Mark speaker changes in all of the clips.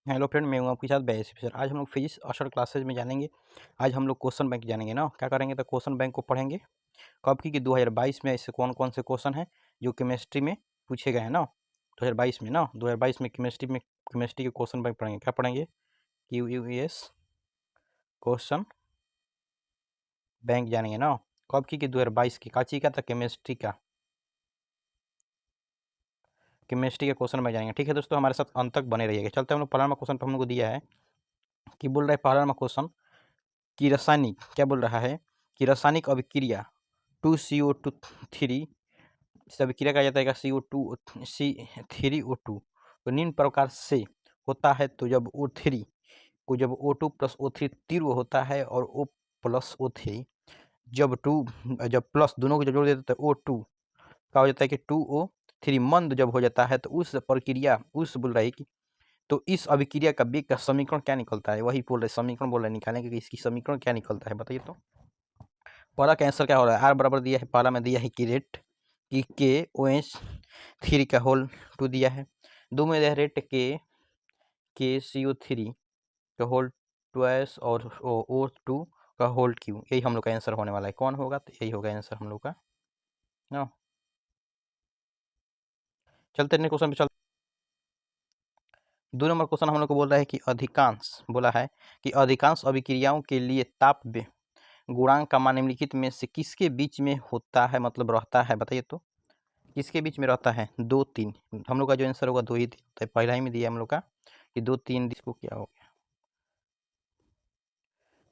Speaker 1: Hello friend, मैं हूं आपके साथ बैस सर। आज हम लोग फिजिक्स अशर क्लासेज में जानेंगे। आज हम लोग क्वेश्चन बैंक जानेंगे ना। क्या करेंगे तो क्वेश्चन बैंक को पढ़ेंगे। कब की कि 2022 में ऐसे कौन कौन से क्वेश्चन हैं जो केमिस्ट्री में पूछे गए हैं ना। 2022 में ना 2022 में केमिस्ट्री के क्वेश्चन बैंक पढ़ेंगे। क्या पढ़ेंगे? QUES क्वेश्चन बैंक जानेंगे ना। कब की कि 2022 की काची का था केमिस्ट्री के क्वेश्चन बैंक जानेंगे। ठीक है दोस्तों, हमारे साथ अंत तक बने रहिएगा। चलते हम लोग पहला क्वेश्चन पर हम लोग को दिया है कि बोल रहा है पहला क्वेश्चन कि रासायनिक क्या बोल रहा है कि रासायनिक अभिक्रिया 2CO2 इस अभिक्रिया कहा जाता है CO2 तो निम्न प्रकार से होता है। तो जब O3 को जब O2 प्लस O3 तीव्र होता है और O प्लस O3 जब प्लस दोनों को जब जोड़ देते तो O2 का हो जाता है कि 2O3 मंद जब हो जाता है तो उस प्रक्रिया उस बोल रहा है कि तो इस अभिक्रिया का वेग का समीकरण क्या निकलता है। वही बोल रहे समीकरण बोल रहे निकालें कि इसकी समीकरण क्या निकलता है बताइए। तो पहला का आंसर क्या हो रहा है? आर बराबर दिया है, पहला में दिया है कि रेट कि KOH3 का होल 2 दिया है। दो में दिया है रेट KCO3 का होल ट्वाइस और O2 का होल क्यू। यही हम लोग का आंसर होने वाला है। कौन होगा? तो यही होगा आंसर हम लोग का ना। चलते हैं क्वेश्चन पे चलते। 2 नंबर क्वेश्चन हम लोग को बोल रहा है कि अधिकांश अभिक्रियाओं के लिए ताप गुणांक का मान निम्नलिखित में से किसके बीच में होता है, मतलब रहता है बताइए। तो किसके बीच में रहता है? 2-3। हम लोग का जो आंसर होगा 2 ही 3 तो पहला ही में दिया हम लोग का कि 2-3। इसको क्या हो गया?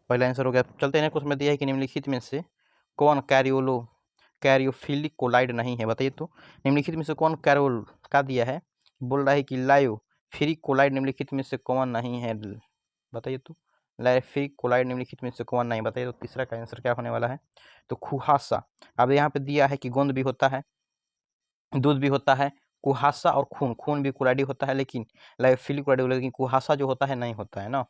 Speaker 1: पहला आंसर हो गया। चलते हैं क्वेश्चन में दिया है कि निम्नलिखित में से कौन कैरियोफिलिक कोलाइड नहीं है बताइए। तो निम्नलिखित में से कौन कैरोल का दिया है? बोल रहा है कि लायोफिलिक कोलाइड निम्नलिखित में से कौन नहीं है बताइए। तो लायोफिलिक कोलाइड निम्नलिखित में से कौन नहीं बताइए। तो तीसरा का आंसर क्या होने वाला है? तो कुहासा। अब यहाँ पे दिया है कि गोंद भी होता है, दूध भी होता है, कुहासा और खून भी कोलाइड होता है, लेकिन लायोफिलिक कोलाइड लेकिन कुहासा जो होता है नहीं होता है ना।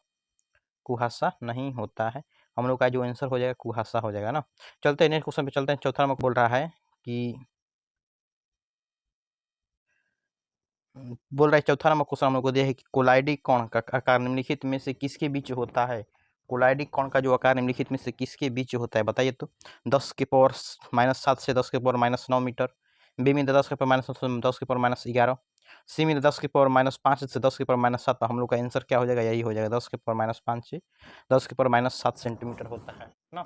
Speaker 1: कुहासा नहीं होता है। हम लोग का जो आंसर हो जाएगा कुहासा हो जाएगा ना। चलते हैं नेक्स्ट क्वेश्चन पे चलते हैं। चौथा नंबर बोल रहा है कि चौथा नंबर क्वेश्चन हम लोग को दिया है कि कोलाइडी कण का आकार निम्नलिखित में से किसके बीच होता है। कोलाइडी कण का जो आकार निम्नलिखित में से किसके बीच होता है बताइए। तो 10⁻⁻7 से 10⁻⁹ मीटर, बी में 10⁻⁻11, सी में 10⁻⁻5 से 10⁻⁻7। हम लोग का आंसर क्या हो जाएगा? यही हो जाएगा 10⁻⁻5 से 10⁻⁻7 सेंटीमीटर होता है ना।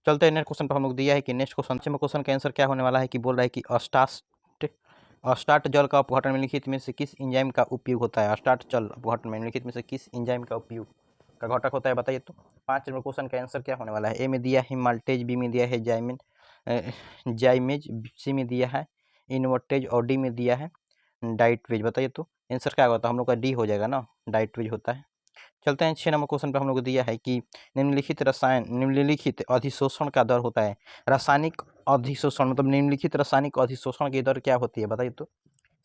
Speaker 1: चलते हैं नेक्स्ट क्वेश्चन पर। हम लोग दिया है कि नेक्स्ट क्वेश्चन का आंसर क्या होने वाला है कि बोल रहा है कि अस्टार्ट जल का अपघटन में निम्नलिखित में से किस एंजाइम का उपयोग होता है। अस्टार्ट जल अपघटन में निम्नलिखित में से किस एंजाइम का उपयोग का घटक होता है बताइए। तो 5 नंबर क्वेश्चन का आंसर क्या होने वाला है? ए में दिया है माल्टेज, बी में दिया है जाइमेज, सी में दिया है इनवर्टेज और डी में दिया है डाइटवेज। बताइए तो आंसर क्या होता है? हम लोग का डी हो जाएगा ना, डाइटवेज होता है। चलते हैं 6 नंबर क्वेश्चन पे। हम लोग को दिया है कि निम्नलिखित अधिशोषण का दर होता है। रासायनिक अधिशोषण मतलब निम्नलिखित रासायनिक अधिशोषण की दर क्या होती है बताइए। तो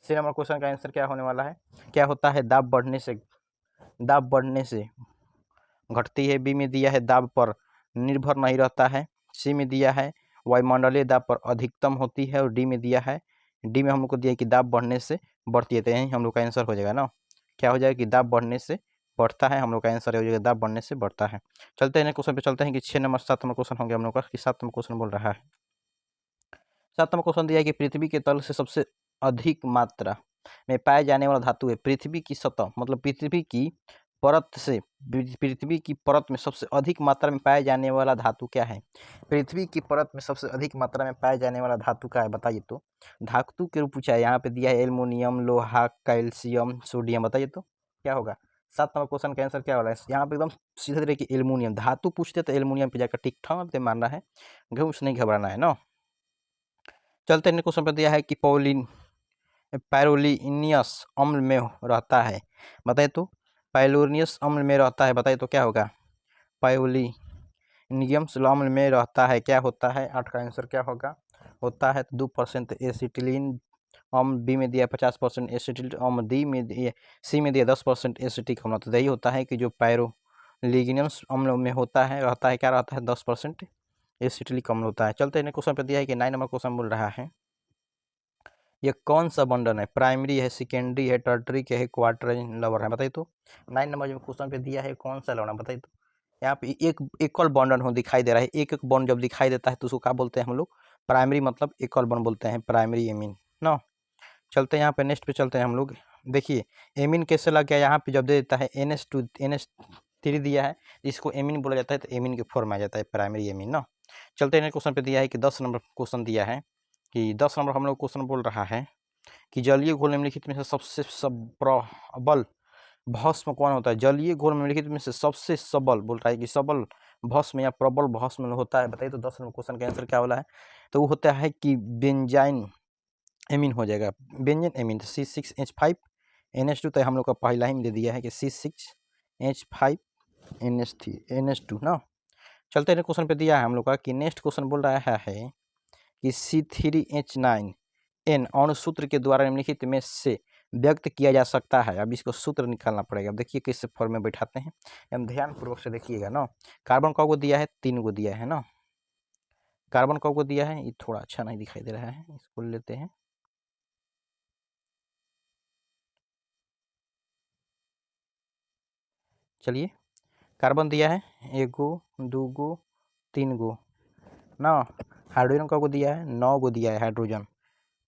Speaker 1: 6 नंबर क्वेश्चन का आंसर क्या होने वाला है? क्या होता है? दाब बढ़ने से घटती है। बी में दिया है दाब पर निर्भर नहीं रहता है। सी में दिया है वायुमंडलीय दाब पर अधिकतम होती है। और डी में हम लोग को दिया है कि दाब बढ़ने से बढ़ती है। तो यही हम लोग का आंसर हो जाएगा ना। क्या हो जाएगा? कि दाब बढ़ने से बढ़ता है। हम लोग का आंसर हो जाएगा दाब बढ़ने से बढ़ता है। चलते हैं क्वेश्चन पे चलते हैं कि 7 नंबर क्वेश्चन हो गया हम लोग का कि 7 नंबर क्वेश्चन बोल रहा है। 7 नंबर क्वेश्चन दिया है कि पृथ्वी के तल से सबसे अधिक मात्रा में पाए जाने वाला धातु है। पृथ्वी की सतह मतलब पृथ्वी की परत में सबसे अधिक मात्रा में पाए जाने वाला धातु क्या है? पृथ्वी की परत में सबसे अधिक मात्रा में पाए जाने वाला धातु क्या है बताइए। तो धातु के रूप पूछा है। यहाँ पे दिया है एल्युमिनियम, लोहा, कैल्शियम, सोडियम। बताइए तो क्या होगा? 7 नंबर क्वेश्चन का आंसर क्या वाला है? यहाँ पे एकदम सीधे तरह की एल्युमिनियम धातु पूछते तो एल्युमिनियम पे जाकर टिक ठाक पे मारना है, घूस नहीं घबराना है ना। चलते हैं क्वेश्चन पर दिया है कि पायरोलिनियस अम्ल में रहता है। बताइए तो पायलोनियस अम्ल में रहता है। बताइए तो क्या होगा? पायोलिनियम अम्ल में रहता है। क्या होता है? 8 का आंसर क्या होगा? होता है 2% एसिटिलीन अम्ल, बी में दिया 50% एसिटिल अम्ल, सी में दिया 10% एसिटिक अम्ल। तो यही होता है कि जो पायरोलिनियस अम्ल में होता है रहता है क्या रहता है? 10% एसिटिलिक अम्ल होता है। चलते हैं क्वेश्चन पर दिया है कि 9 नंबर क्वेश्चन बोल रहा है ये कौन सा बॉन्डन है? प्राइमरी है, सेकेंडरी है, टर्टरी है, क्वार्टर लवर है, बताइए तो। 9 नंबर जो क्वेश्चन पे दिया है कौन सा लवर है बताइए तो। यहाँ पे एक इक्वल बॉन्डन हो दिखाई दे रहा है, एक एक बॉन्ड जब दिखाई देता है तो उसको क्या बोलते हैं हम लोग? प्राइमरी मतलब इक्वल बॉन्ड बोलते हैं, प्राइमरी एमीन ना। चलते हैं यहाँ पे, नेक्स्ट पे चलते हैं हम लोग। देखिए एमीन कैसे लग गया, यहाँ पे जब दे देता है NH2 NH3 दिया है, इसको एमीन बोला जाता है, तो एमीन के फॉर्म में आ जाता है प्राइमरी एमीन ना। चलते हैं क्वेश्चन पे दिया है कि 10 नंबर क्वेश्चन दिया है कि 10 नंबर हम लोग क्वेश्चन बोल रहा है कि जलीय घोल निम्नलिखित में से सबसे प्रबल भस्म कौन होता है? जलीय घोल निम्नलिखित में से सबसे सबल बोल रहा है कि सबल भस्म या प्रबल भस्म होता है, बताइए तो। 10 नंबर क्वेश्चन का आंसर क्या वाला है? तो वो होता है कि बेंजाइन एमीन हो जाएगा, बेंजीन एमीन। C6H5 NH2, तो हम लोग का पहला ही दे दिया है कि C6H5 NH2 ना। चलते हैं क्वेश्चन पे दिया है हम लोग का कि नेक्स्ट क्वेश्चन बोल रहा है कि C3H9N अणु सूत्र के द्वारा निम्नलिखित में से व्यक्त किया जा सकता है। अब इसको सूत्र निकालना पड़ेगा। अब देखिए किस फॉर्म में बैठाते हैं, हम ध्यान पूर्वक से देखिएगा ना। कार्बन को दिया है 3 गो दिया है ना। कार्बन को दिया है, ये थोड़ा अच्छा नहीं दिखाई दे रहा है, इसको लेते हैं। चलिए कार्बन दिया है 1 गो 2 गो 3 गो ना। हाइड्रोजन को दिया है 9 गो दिया है हाइड्रोजन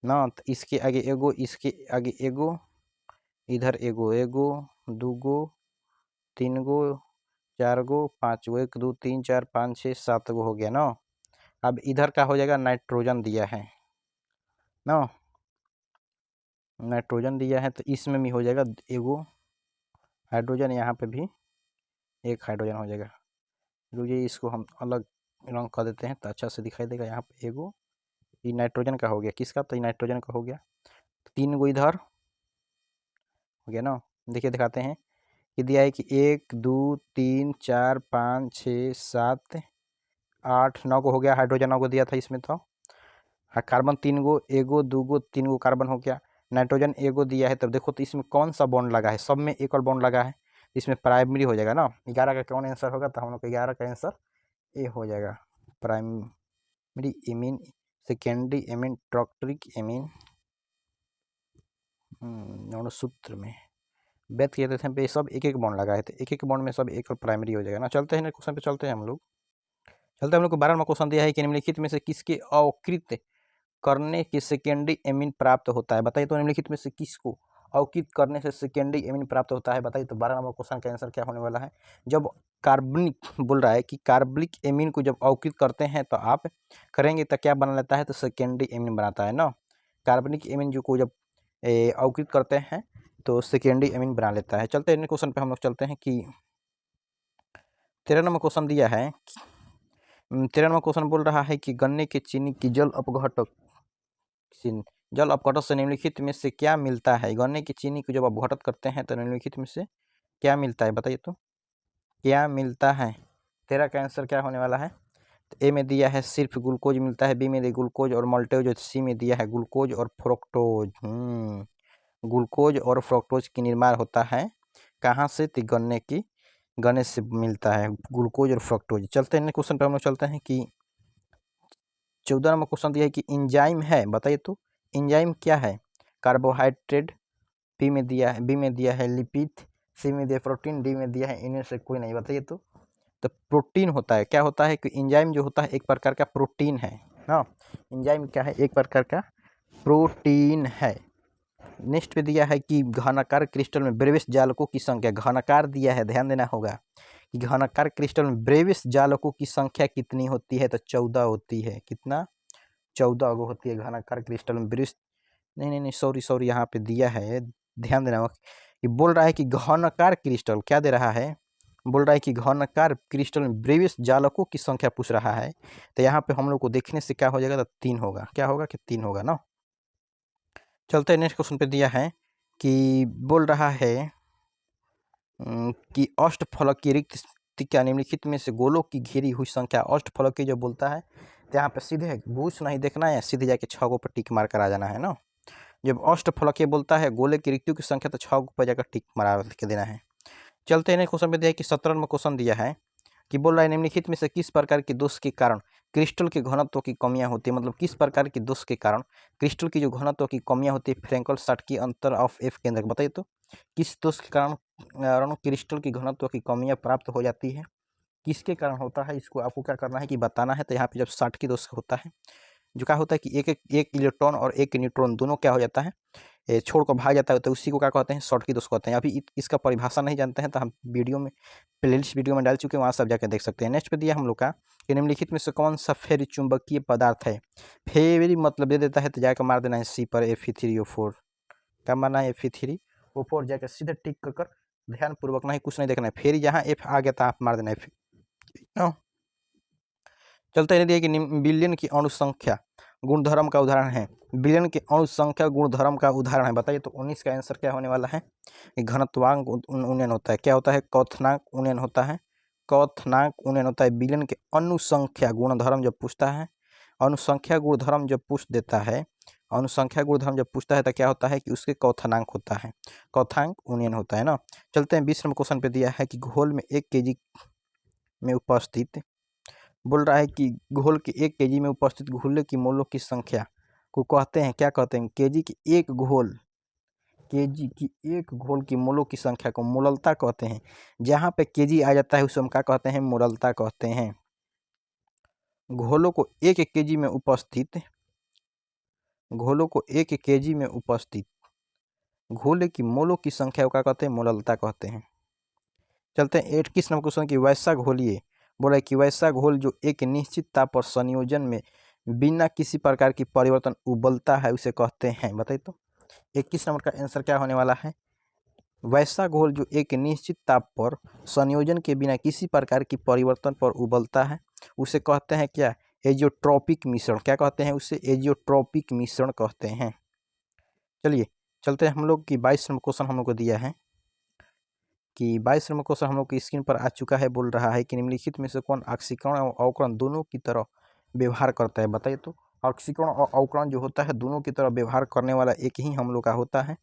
Speaker 1: ना। तो इसके आगे एगो, इसके आगे एगो, इधर एगो 2 गो 3 गो 4 गो 5 गो, 1 2 3 4 5 6 7 गो हो गया ना। अब इधर का हो जाएगा नाइट्रोजन दिया है ना, नाइट्रोजन दिया है, तो इसमें भी हो जाएगा एगो हाइड्रोजन, यहाँ पे भी एक हाइड्रोजन हो जाएगा। रुकिए इसको हम अलग रंग कर देते हैं तो अच्छा से दिखाई देगा। यहाँ पे एगो, ये नाइट्रोजन का हो गया, किसका? तो ये नाइट्रोजन का हो गया। 3 गो इधर हो गया ना। देखिए दिखाते हैं कि दिया है कि 1 2 3 4 5 6 7 8 9 को हो गया। हाइड्रोजन 9 को दिया था इसमें, तो कार्बन 3 गो, एगो 2 गो 3 गो कार्बन हो गया। नाइट्रोजन एगो दिया है, तब देखो तो इसमें कौन सा बॉन्ड लगा है? सब में एक और बॉन्ड लगा है, इसमें प्राइमरी हो जाएगा ना। 11 का कौन आंसर होगा? तो हम लोग का 11 का आंसर ए हो जाएगा, primary amine, secondary amine, tertiary amine अणुसूत्र में व्यक्त किए थे पे सब एक एक बॉन्ड लगाए थे, एक एक बॉन्ड में सब एक और प्राइमरी हो जाएगा ना। चलते हैं क्वेश्चन पे, चलते हैं हम लोग। चलते हैं हम लोग को 12 नंबर क्वेश्चन दिया है कि निम्नलिखित में से किसके अवकृत करने के सेकेंडरी एमीन प्राप्त होता है? बताइए तो निम्नलिखित में से किसको अवकृत करने से सेकेंडरी एमीन प्राप्त होता है? बताइए तो। 12 नंबर क्वेश्चन का आंसर क्या होने वाला है? जब कार्बनिक बोल रहा है कि कार्बनिक एमीन को जब अवकृत करते हैं तो आप करेंगे तो क्या बना लेता है? तो सेकेंडरी एमीन बनाता है ना। कार्बनिक एमीन जो को जब अवकृत करते हैं तो सेकेंडरी एमीन बना लेता है। चलते हैं क्वेश्चन पे हम लोग चलते हैं कि 13 नंबर क्वेश्चन दिया है। 13 नंबर क्वेश्चन बोल रहा है कि गन्ने के चीनी की जल अपघटक से निम्नलिखित में से क्या मिलता है? गन्ने की चीनी को जब अपघटित करते हैं तो निम्नलिखित में से क्या मिलता है? बताइए तो क्या मिलता है? 13 का आंसर क्या होने वाला है? तो ए में दिया है सिर्फ ग्लूकोज मिलता है, बी में दिया ग्लूकोज और मल्टेज, और सी में दिया है ग्लूकोज और फ्रुक्टोज। ग्लूकोज और फ्रुक्टोज की निर्माण होता है कहाँ से? तो गन्ने से मिलता है ग्लूकोज और फ्रुक्टोज। चलते हैं क्वेश्चन पे हम लोग चलते हैं कि 14 नंबर क्वेश्चन दिया है कि एंजाइम है, बताइए तो एंजाइम क्या है? कार्बोहाइड्रेट, बी में दिया है लिपिड, सी में दिया प्रोटीन, डी में दिया है इनमें से कोई नहीं, बताइए तो। तो प्रोटीन होता है, क्या होता है कि एंजाइम जो होता है एक प्रकार का प्रोटीन है ना। एंजाइम क्या है? एक प्रकार का प्रोटीन है। नेक्स्ट पे दिया है कि घनाकार क्रिस्टल में ब्रेविस जालकों की संख्या, घनाकार दिया है, ध्यान देना होगा कि घनाकार क्रिस्टल में ब्रेविस जालकों की संख्या कितनी होती है? तो 14 होती है। कितना? 14 गो होती है घनाकार क्रिस्टल में ब्रेविस, नहीं सॉरी यहाँ पे दिया है, ध्यान देना होगा कि बोल रहा है कि घनाकार क्रिस्टल क्या दे रहा है? बोल रहा है कि घनाकार क्रिस्टल में ब्रेविस जालकों की संख्या पूछ रहा है। तो यहाँ पे हम लोग को देखने से क्या हो जाएगा? तो 3 होगा। क्या होगा? कि 3 होगा ना। चलते हैं नेक्स्ट क्वेश्चन पे दिया है कि बोल रहा है कि अष्टफलकीय रिक्त क्या निम्नलिखित में से गोलों की घेरी हुई संख्या? अष्टफलकीय जो बोलता है तो यहाँ पे सीधे घूस नहीं देखना है, सीधे जाके 6 गो पर टिक मार कर आ जाना है ना। जब अष्टफलकीय बोलता है गोले की रिक्तियों की संख्या तो 6 पर जाकर टिक मारा के देना है। चलते हैं क्वेश्चन पे दिया है कि 17 में क्वेश्चन दिया है कि बोल रहा है निम्नलिखित में से किस प्रकार के दोष के कारण क्रिस्टल के घनत्व की कमियां होती है, मतलब किस प्रकार के दोष के कारण क्रिस्टल की जो घनत्व की कमियां होती है फ्रैंकल-शॉर्ट्की अंतर ऑफ एफ केंद्रक, बताइए तो किस दोष के कारण क्रिस्टल की घनत्व की कमियां प्राप्त हो जाती है, किसके कारण होता है, इसको आपको क्या करना है कि बताना है। तो यहाँ पे जब शॉर्ट्की दोष होता है, जो क्या होता है कि एक इलेक्ट्रॉन और एक न्यूट्रॉन दोनों क्या हो जाता है, छोड़ कर भाग जाता है, तो उसी को क्या कहते हैं, शॉर्ट्की दोष कहते हैं। अभी इसका परिभाषा नहीं जानते हैं तो हम वीडियो में प्लेलिस्ट वीडियो में डाल चुके हैं, वहाँ सब जाकर देख सकते हैं। नेक्स्ट पे दिया हम लोग का कि निम्नलिखित में से कौन सा फेरी चुंबकीय पदार्थ है। फेरी मतलब दे देता है तो जाकर मार देना है सी पर Fe3O4, क्या मारना है Fe3O4, जाकर सीधे टिक कर ध्यानपूर्वक, नहीं कुछ नहीं देखना है। फेरी जहाँ एफ आ गया था आप मार देना है। चलते हैं दिया कि बिलियन की अणुसंख्या गुणधर्म का उदाहरण है, बिलियन की अणुसंख्या गुणधर्म का उदाहरण है, बताइए तो 19 का आंसर क्या होने वाला है। घनत्वांक उन्नयन होता है, क्या होता है, क्वथनांक उन्नयन होता है, क्वथनांक उन्नयन होता है। बिलियन के अनुसंख्या गुणधर्म जब पूछता है, अनुसंख्या गुणधर्म जब पूछ देता है, अनुसंख्या गुणधर्म जब पूछता है तो क्या होता है कि उसके क्वथनांक होता है, क्वथांक उन्नयन होता है ना। चलते हैं 20 नंबर क्वेश्चन पे दिया है कि घोल में 1 kg में उपस्थित, बोल रहा है कि घोल के 1 kg में उपस्थित घोल की मोलों की संख्या को कहते हैं, क्या कहते हैं, केजी की एक घोल की मोलों की संख्या को मोललता कहते हैं। जहाँ पे केजी आ जाता है उसे हम क्या कहते हैं, मोललता कहते हैं। घोलों को 1 kg में उपस्थित, घोलों को 1 kg में उपस्थित घोल की मोलों की संख्या को क्या कहते हैं, मोललता कहते हैं। चलते हैं 21 नंबर क्वेश्चन की वैसा घोलिए, बोला कि वैसा घोल जो एक निश्चित ताप पर संयोजन में बिना किसी प्रकार की परिवर्तन उबलता है उसे कहते हैं, बताइए तो 21 नंबर का आंसर क्या होने वाला है। वैसा घोल जो एक निश्चित ताप पर संयोजन के बिना किसी प्रकार की परिवर्तन पर उबलता है उसे कहते हैं क्या, एजियोट्रॉपिक मिश्रण, क्या कहते हैं उसे, एजियोट्रॉपिक मिश्रण कहते हैं। चलिए चलते हैं हम लोग की 22 नंबर क्वेश्चन हम लोग को दिया है कि 22 नंबर क्वेश्चन हम लोग की स्क्रीन पर आ चुका है। बोल रहा है कि निम्नलिखित में से कौन ऑक्सीकरण और अवकरण दोनों की तरह व्यवहार करता है, बताइए तो ऑक्सीकरण और अवकरण जो होता है दोनों की तरह व्यवहार करने वाला एक ही हम लोग का होता है,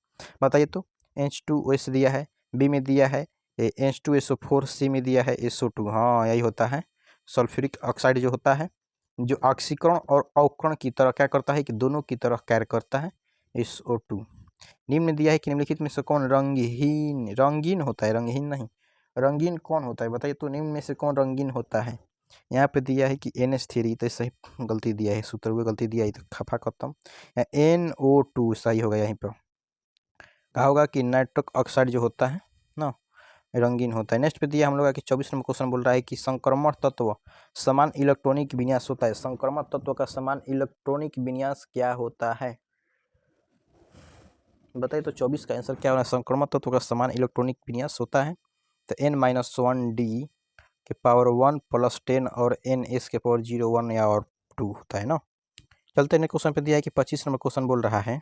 Speaker 1: बताइए तो। H2OH दिया है, बी में दिया है H2SO4, सी में दिया है SO2, हाँ यही होता है। सल्फ्यूरिक ऑक्साइड जो होता है जो ऑक्सीकरण और अवकरण की तरह क्या करता है कि दोनों की तरह कार्य करता है, SO2। निम्न दिया है कि निम्नलिखित में से कौन रंगीन होता है, रंगहीन नहीं, रंगीन कौन होता है, बताइए तो निम्न में से कौन रंगीन होता है। यहाँ पे दिया है कि NH3, तो सही गलती दिया है, सूत्र हुए गलती दिया है तो खफा खत्म, NO2 सही होगा। यहीं पर कहा होगा कि नाइट्रिक ऑक्साइड जो होता है ना रंगीन होता है। नेक्स्ट पे दिया हम लोग कि 24 नंबर क्वेश्चन बोल रहा है कि संक्रमण तत्व समान इलेक्ट्रॉनिक विन्यास होता है, संक्रमण तत्व का समान इलेक्ट्रॉनिक विन्यास क्या होता है, बताइए तो 24 का आंसर क्या होना है। संक्रमण तत्व का समान इलेक्ट्रॉनिक विन्यास होता है तो N-1D के पावर 1 + 10 और NS के पावर 0, 1 या और 2 होता है ना। चलते हैं क्वेश्चन पे दिया है कि 25 नंबर क्वेश्चन बोल रहा है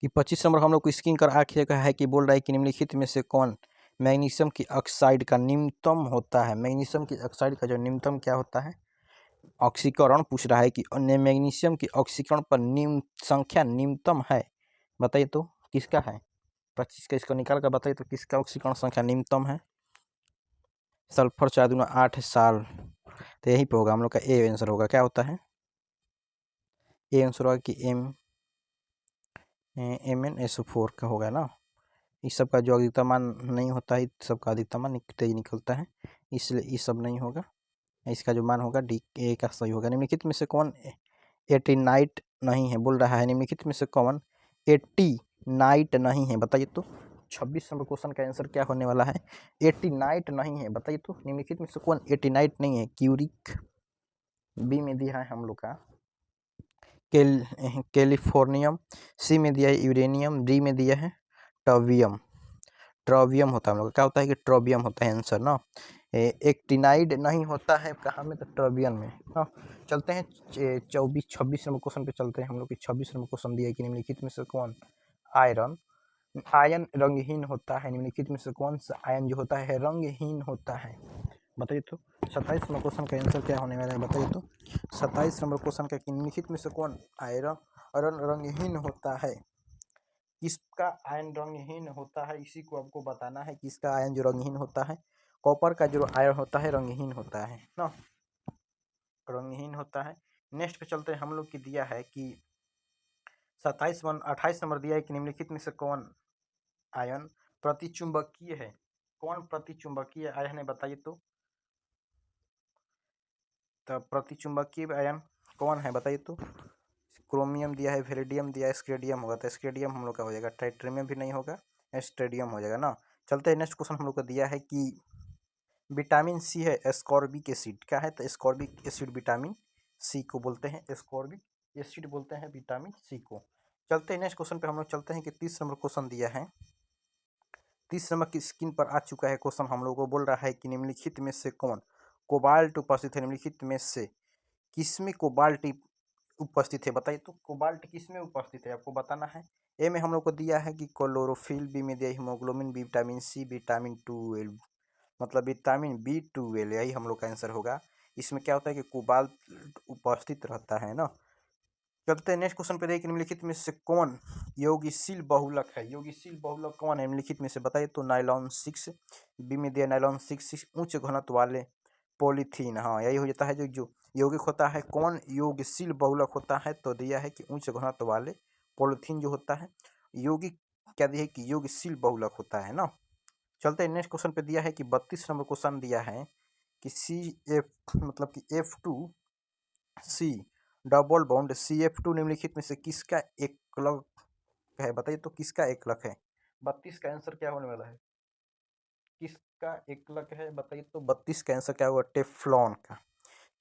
Speaker 1: कि 25 नंबर हम लोग को स्क्रीन कर आखिर का है कि बोल रहा है कि निम्नलिखित में से कौन मैग्नीशियम की ऑक्साइड का निम्नतम होता है। मैग्नीशियम की ऑक्साइड का जो निम्नतम क्या होता है, ऑक्सीकरण पूछ रहा है कि अन्य मैग्नीशियम की ऑक्सीकरण पर निम्न संख्या निम्नतम है, बताइए तो किसका है। 25 का इसको निकाल कर बताइए तो किसका ऑक्सीकरण संख्या निम्नतम है। सल्फर 4 दूना 8 साल, तो यहीं पे होगा हम लोग का ए आंसर होगा। क्या होता है, ए आंसर होगा कि MnSO4 का होगा ना। इस सब का जो अधिकतम मान नहीं होता है, इस सब का अधिकतम मान तेज निकलता है, इसलिए इस सब नहीं होगा। इसका जो मान होगा डी ए का सही होगा। निम्नलिखित में से कौन एटीनाइट नहीं है, बोल रहा है निम्नलिखित में से कौन एटीनाइट नहीं है, बताइए तो। 26 नंबर क्वेश्चन का आंसर क्या होने वाला है, एटीनाइट नहीं है, बताइए तो निम्नलिखित में से कौन एटीनाइट नहीं है। क्यूरिक, बी में दिया है हम लोग का कैलिफोर्नियम, सी में दिया है यूरेनियम, डी में दिया है टॉवियम। ट्रोवियम होता है हम लोग का, क्या होता है कि ट्रोवियम होता है आंसर ना। एक्टिनाइड नहीं होता है कहाँ में, तो ट्रोवियम में हाँ। चलते हैं 26 नंबर क्वेश्चन पे चलते हैं हम लोग की। 26 नंबर क्वेश्चन दिया है कि निम्नलिखित में से कौन आयन रंगहीन होता है, निम्नलिखित में से कौन सा आयन जो होता है रंगहीन होता है, बताइए तो। 27 नंबर क्वेश्चन का आंसर क्या होने वाला है, बताइए तो। 27 नंबर क्वेश्चन का निम्नलिखित में से कौन आयरन रंगहीन होता है, किसका आयन रंगहीन होता है, इसी को आपको बताना है किसका आयन जो रंगहीन होता है। कॉपर का जो आयन होता है रंगहीन होता है ना। रंगहीन होता है। नेक्स्ट पे चलते हैं, हम लोग की दिया है कि 28 नंबर दिया है कि निम्नलिखित में से कौन आयन प्रतिचुंबकीय है। कौन प्रतिचुंबकीय आयन है बताइए तो। प्रतिचुंबकीय आयन कौन है बताइए तो। क्रोमियम दिया है, वेरिडियम दिया है, स्क्रेडियम होगा, तो स्क्रेडियम हम लोग का हो जाएगा, ट्राइट्रियम भी नहीं होगा, स्ट्रेडियम हो जाएगा ना। चलते हैं नेक्स्ट क्वेश्चन, हम लोग को दिया है कि विटामिन सी है एस्कॉर्बिक एसिड, क्या है, तो एस्कॉर्बिक एसिड विटामिन सी को बोलते हैं, एस्कॉर्बिक एसिड बोलते हैं विटामिन सी को। चलते हैं नेक्स्ट क्वेश्चन पे, हम लोग चलते हैं कि 30 नंबर क्वेश्चन दिया है। 30 नंबर की स्क्रीन पर आ चुका है क्वेश्चन, हम लोग को बोल रहा है कि निम्नलिखित में से कौन कोबाल्ट उपस्थित है। निम्नलिखित में से किसमें कोबाल्ट उपस्थित है बताइए तो। कोबाल्ट किसमें उपस्थित है आपको बताना है। ए में हम लोग को दिया है कि क्लोरोफिल, बी में दिया हीमोग्लोबिन, विटामिन सी, विटामिन 12, मतलब विटामिन B12, यही हम लोग का आंसर होगा। इसमें क्या होता है कि कोबाल्ट उपस्थित रहता है ना। चलते हैं नेक्स्ट क्वेश्चन पे, देखिए निम्नलिखित में से कौन योगशील बहुलक है। योगशील बहुलक कौन है निम्नलिखित में से बताइए तो। नाइलॉन 6, बी में दिया नाइलॉन 6 उच्च घनत्व वाले पॉलीथीन, हाँ यही हो जाता है जो यौगिक होता है। कौन योगशील बहुलक होता है, तो दिया है कि उच्च घनत्व वाले पॉलीथीन जो होता है यौगिक, क्या दिया है कि योगशील बहुलक होता है ना। चलते हैं नेक्स्ट क्वेश्चन पे, दिया है कि 32 नंबर क्वेश्चन दिया है कि CF मतलब कि F2C डबल बॉन्ड CF2 निम्नलिखित में से किसका एकलक है बताइए तो। किसका एकलक है। 32 का आंसर क्या होने वाला है, किसका एकलक है बताइए तो। 32 का आंसर क्या होगा, टेफ्लॉन का।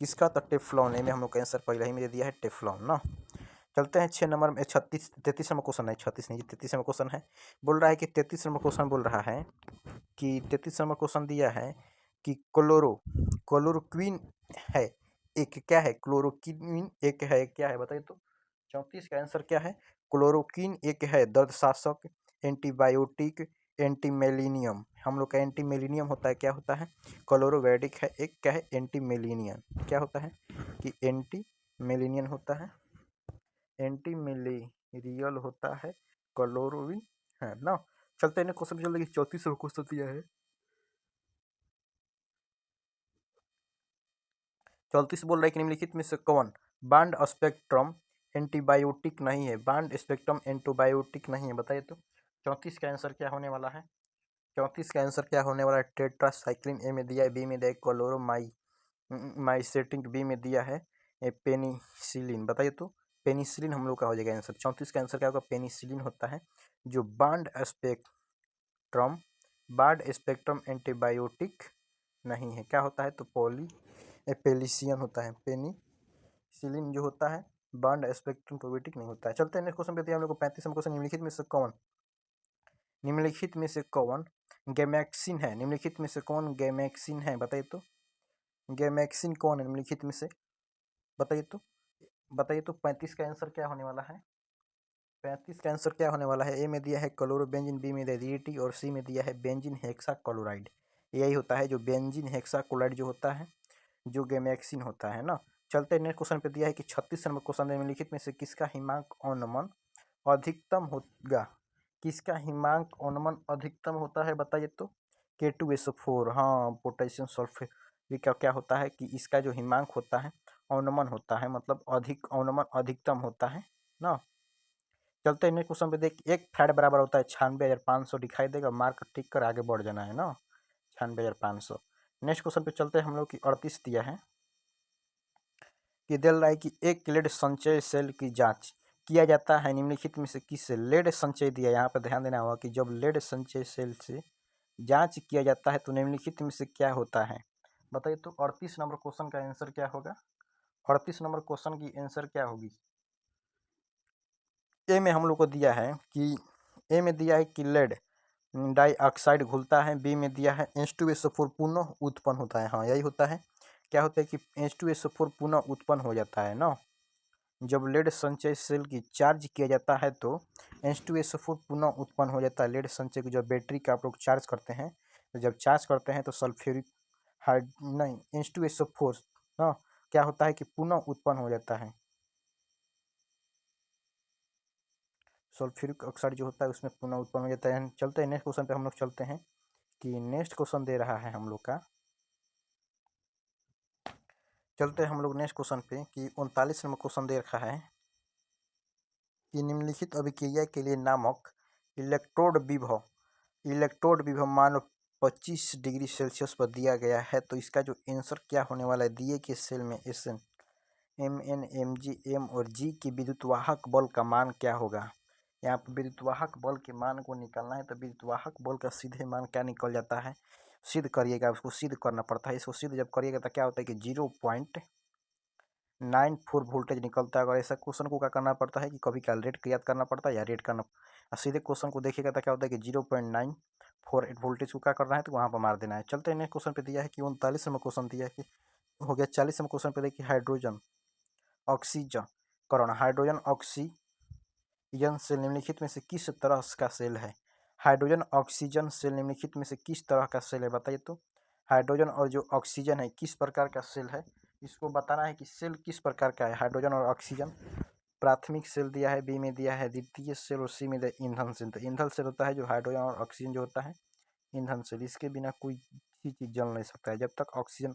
Speaker 1: किसका, तो टेफ्लॉन। में हम लोग का आंसर पहले ही मेरे दिया है टेफ्लॉन ना। चलते हैं 6 नंबर में, 33 नंबर क्वेश्चन है, 36 नहीं 33 नंबर क्वेश्चन है। बोल रहा है कि 33 नंबर क्वेश्चन बोल रहा है कि 33 नंबर क्वेश्चन दिया है कि क्लोरोक्वीन है एक, क्या है, क्लोरोक्वीन एक है, क्या है बताइए तो। 34 का आंसर क्या है, क्लोरोक्वीन एक है दर्द शासक, एंटीबायोटिक, एंटीमेलिनियम। हम लोग का एंटीमेलिनियम होता है, क्या होता है, क्लोरोवैडिक है एक, क्या है, एंटीमेलिनियन, क्या होता है कि एंटीमेलिनियन होता है, एंटीमेलेरियल होता है, क्लोरोविन है ना। चलते हैं क्वेश्चन जल्दी, 34 क्वेश्चन दिया है। 34 बोल रहा है कि निम्नलिखित में से कौन बांड स्पेक्ट्रम एंटीबायोटिक नहीं है। बांड स्पेक्ट्रम एंटीबायोटिक नहीं है बताइए तो। 34 का आंसर क्या होने वाला है। 34 का आंसर क्या होने वाला है, टेट्रासाइक्लिन। ए में दिया है, बी में दिया है क्लोरोमाई माइसेटिक, बी में दिया है पेनिसिलिन, बताइए तो। पेनिसिलिन हम लोग का हो जाएगा आंसर। 34 का आंसर क्या होगा, पेनिसिलिन होता है जो बांड स्पेक्ट्रम एंटीबायोटिक नहीं है, क्या होता है तो पेलिसियन होता है। पेनिसिलिन जो होता है बांड स्पेक्ट्रम एंटीबायोटिक नहीं होता है। चलते हैं नेक्स्ट क्वेश्चन पे, हम लोग को 35 क्वेश्चन, निम्नलिखित में से कौन गैमेक्सिन है। निम्नलिखित में से कौन गैमेक्सिन है बताइए तो। गैमेक्सिन कौन है निम्नलिखित में से बताइए तो। 35 का आंसर क्या होने वाला है। 35 का आंसर क्या होने वाला है। ए में दिया है क्लोरोबेंजीन, बी में दिया है DDT और सी में दिया है बेंजीन हेक्साक्लोराइड। यही होता है जो बेंजीन हेक्साक्लोराइड जो होता है जो गैमेक्सिन होता है ना। चलते नेक्स्ट क्वेश्चन पे, दिया है कि 36 नंबर क्वेश्चन निम्नलिखित में से किसका हिमांक अनुमान अधिकतम होगा। किसका हिमांक अनुमान अधिकतम होता है बताइए तो। K2SO4, हाँ पोटेशियम सल्फेट का क्या होता है कि इसका जो हिमांक होता है अनुमान होता है, मतलब अधिक अनुमान अधिकतम होता है ना। चलते हैं नेक्स्ट क्वेश्चन पे, देख एक फ्लैट बराबर होता है 96,500, दिखाई देगा, मार्क टिक कर आगे बढ़ जाना है ना। 96,500। नेक्स्ट क्वेश्चन पे चलते हैं हम लोग की 38 दिया है कि दे रहा है कि एक लेड संचय सेल की जांच किया जाता है निम्नलिखित में से किस लेड संचय दिया। यहाँ पर ध्यान देना होगा कि जब लेड संचय सेल से जांच किया जाता है तो निम्नलिखित में से क्या होता है बताइए तो। 38 नंबर क्वेश्चन का आंसर क्या होगा। 38 नंबर क्वेश्चन की आंसर क्या होगी। ए में हम लोग को दिया है कि ए में दिया है कि लेड डाइऑक्साइड घुलता है, बी में दिया है H2SO4 पुनः उत्पन्न होता है, हाँ यही होता है। क्या होता है कि H2SO4 पुनः उत्पन्न हो जाता है ना। जब लेड संचय सेल की चार्ज किया जाता है तो H2SO4 पुनः उत्पन्न हो जाता है। लेड संचय को जब बैटरी का आप लोग चार्ज करते हैं तो जब चार्ज करते हैं तो सल्फ्यूरिक हाइड नहीं H2SO4 ना क्या होता है कि पुनः उत्पन्न हो जाता है। सल्फ्यूरिक ऑक्साइड जो होता है उसमें पुनः उत्पन्न हो जाता है। चलते हैं नेक्स्ट क्वेश्चन पे, हम लोग चलते हैं कि नेक्स्ट क्वेश्चन दे रहा है हम लोग का चलते हैं हम लोग नेक्स्ट क्वेश्चन पे कि 39 नंबर क्वेश्चन दे रखा है कि निम्नलिखित अभिक्रिया के लिए नामक इलेक्ट्रोड विभव मान 25 डिग्री सेल्सियस पर दिया गया है, तो इसका जो आंसर क्या होने वाला है, दिए के सेल में SN, MN, MG, M और G की विद्युतवाहक बल का मान क्या होगा। यहाँ पर विद्युतवाहक बल के मान को निकालना है, तो विद्युतवाहक बल का सीधे मान क्या निकल जाता है, सिद्ध करिएगा, उसको सिद्ध करना पड़ता है। इसको सिद्ध जब करिएगा तो क्या होता है कि 0.94 वोल्टेज निकलता है। अगर ऐसा क्वेश्चन को क्या करना पड़ता है कि कभी कैलकुलेट याद करना पड़ता है या रेट करना, सीधे क्वेश्चन को देखिएगा तो क्या होता है कि 0.948 वोल्टेज को क्या करना है तो वहाँ पर मार देना है। चलते हैं नेक्स्ट क्वेश्चन पे दिया है कि 39 नंबर क्वेश्चन दिया है कि हो गया। 40 नंबर क्वेश्चन पे देखिए हाइड्रोजन ऑक्सीजन करण, हाइड्रोजन ऑक्सीजन सेल निम्नलिखित में से किस तरह का सेल है। हाइड्रोजन ऑक्सीजन सेल निम्नलिखित में से किस तरह का सेल है, बताइए तो। हाइड्रोजन और जो ऑक्सीजन है किस प्रकार का सेल है, इसको बताना है कि सेल किस प्रकार का है। हाइड्रोजन और ऑक्सीजन, प्राथमिक सेल दिया है, बी में दिया है द्वितीय सेल और सी में दिया ईंधन सेल। तो ईंधन सेल होता है जो हाइड्रोजन और ऑक्सीजन जो होता है ईंधन सेल, इसके बिना कोई चीज़ जल नहीं सकता है। जब तक ऑक्सीजन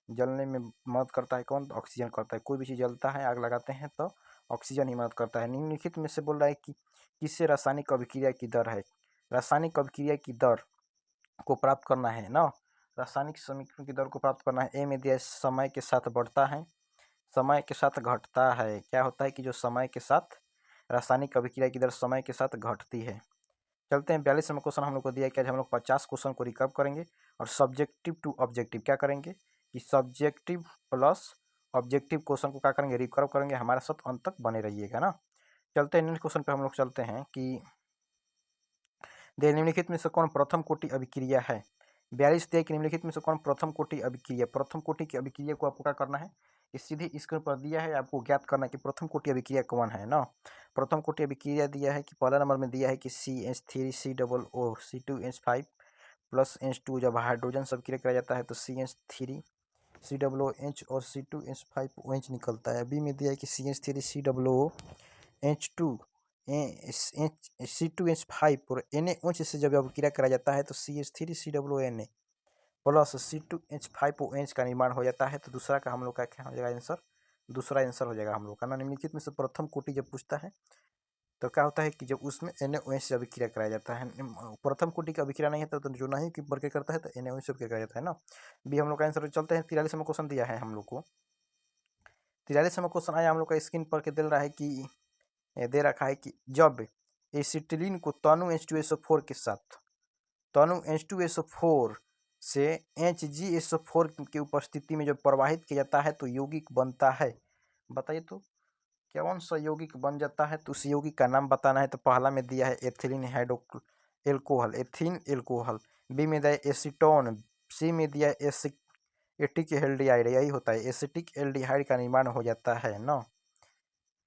Speaker 1: जलने में मदद करता है कौन, तो ऑक्सीजन करता है। कोई भी चीज़ जलता है, आग लगाते हैं तो ऑक्सीजन ही मदद करता है। निम्नलिखित में से बोल रहा है कि किससे रासायनिक अभिक्रिया की दर है। रासायनिक अभिक्रिया की दर को प्राप्त करना है ना, रासायनिक समीकरण की दर को प्राप्त करना है। ए में दिया समय के साथ बढ़ता है, समय के साथ घटता है। क्या होता है कि जो समय के साथ रासायनिक अभिक्रिया की दर समय के साथ घटती है। चलते हैं 42 नंबर क्वेश्चन हम लोग को दिया है कि आज हम लोग 50 क्वेश्चन को रिकव करेंगे और सब्जेक्टिव टू ऑब्जेक्टिव क्या करेंगे कि सब्जेक्टिव प्लस ऑब्जेक्टिव क्वेश्चन को क्या करेंगे, रिकव करेंगे। हमारे साथ अंत तक बने रहिएगा ना। चलते हैं नेक्स्ट क्वेश्चन पे हम लोग चलते हैं कि निम्नलिखित में से कौन प्रथम कोटि अभिक्रिया है। 42 दिया कि निम्नलिखित में से कौन प्रथम कोटि अभिक्रिया, प्रथम कोटि की अभिक्रिया को आपको क्या करना है, इस सीधे स्क्रीन पर दिया है, आपको ज्ञात करना है कि प्रथम कोटि अभिक्रिया कौन है ना। प्रथम कोटि अभिक्रिया दिया है कि पहला नंबर में दिया है कि CH3COO, C2H5 प्लस H2, जब हाइड्रोजन सब क्रिया करा जाता है तो CH3COOH और C2H5OH निकलता है। बी में दिया है कि CH3COOH2 C2H5 और NaOH से जब अभिक्रिया करा जाता है तो CH3COONA प्लस C2H5OH का निर्माण हो जाता है। तो दूसरा का हम लोग का क्या हो जाएगा आंसर, दूसरा आंसर हो जाएगा हम लोग का ना। निम्नलिखित में से प्रथम कोटि जब पूछता है तो क्या होता है कि जब उसमें NaOH से अभिक्रिया कराया जाता है। प्रथम कोटि का अभिक्रिया नहीं है तो जो नहीं की प्रक्रिया करता है तो NaOH से अभिक्रिया कराया जाता है ना। बी हम लोग का आंसर। चलते हैं 43 में क्वेश्चन दिया है हम लोग को। 43 में क्वेश्चन आया हम लोग का स्क्रीन पर के दे रहा है कि दे रखा है कि जब एसिटिलीन को तनु H2SO4 के साथ, तनु H2SO4 से HgSO4 की उपस्थिति में जब प्रवाहित किया जाता है तो यौगिक बनता है। बताइए तो कौन सा यौगिक बन जाता है, तो उस यौगिक का नाम बताना है। तो पहला में दिया है ethylene alcohol, ethene alcohol. B में दिया है एसीटोन, सी में दिया है एसिटिक एल्डिहाइड, यही होता है एसिटिक एल्डिहाइड का निर्माण हो जाता है ना,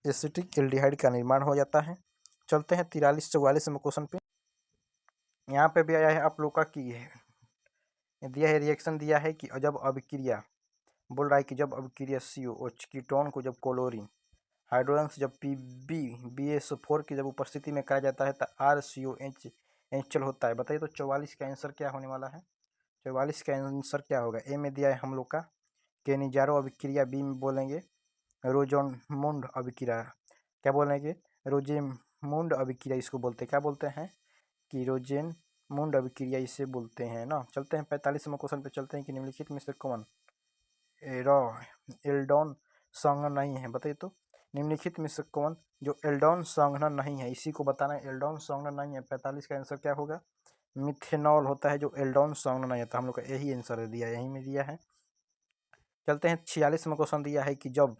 Speaker 1: एसिटिक एल्डिहाइड का निर्माण हो जाता है। चलते हैं 43-44 में क्वेश्चन पे। यहाँ पे भी आया है आप लोग का कि दिया है रिएक्शन दिया है कि जब अभिक्रिया बोल रहा है कि जब अभिक्रिया COOH कीटोन को जब क्लोरीन हाइड्रोजन से जब BaSO4 की जब उपस्थिति में कहा जाता है तो RCOH चल होता है। बताइए तो 44 का आंसर क्या होने वाला है, 44 का आंसर क्या होगा। ए में दिया है हम लोग का केनिजारो अभिक्रिया, बी में बोलेंगे रोजमंड अभिक्रिया, क्या बोलेंगे रोजेमुंड अभिक्रिया, इसको बोलते हैं क्या बोलते हैं कि रोजेमुंड अभिक्रिया इसे बोलते हैं ना। चलते हैं 45 में क्वेश्चन पे चलते हैं कि निम्नलिखित में से कौन एल्डोन संघ नहीं है। बताइए तो निम्नलिखित में से कौन जो एल्डोन संघनन नहीं है, इसी को बताना है। एल्डोन संघनन नहीं है, 45 का आंसर क्या होगा, मिथेनॉल होता है जो एल्डोन संघनन नहीं है। तो हम लोग का यही आंसर दिया है, यही में दिया है। चलते हैं 46 में क्वेश्चन दिया है कि जब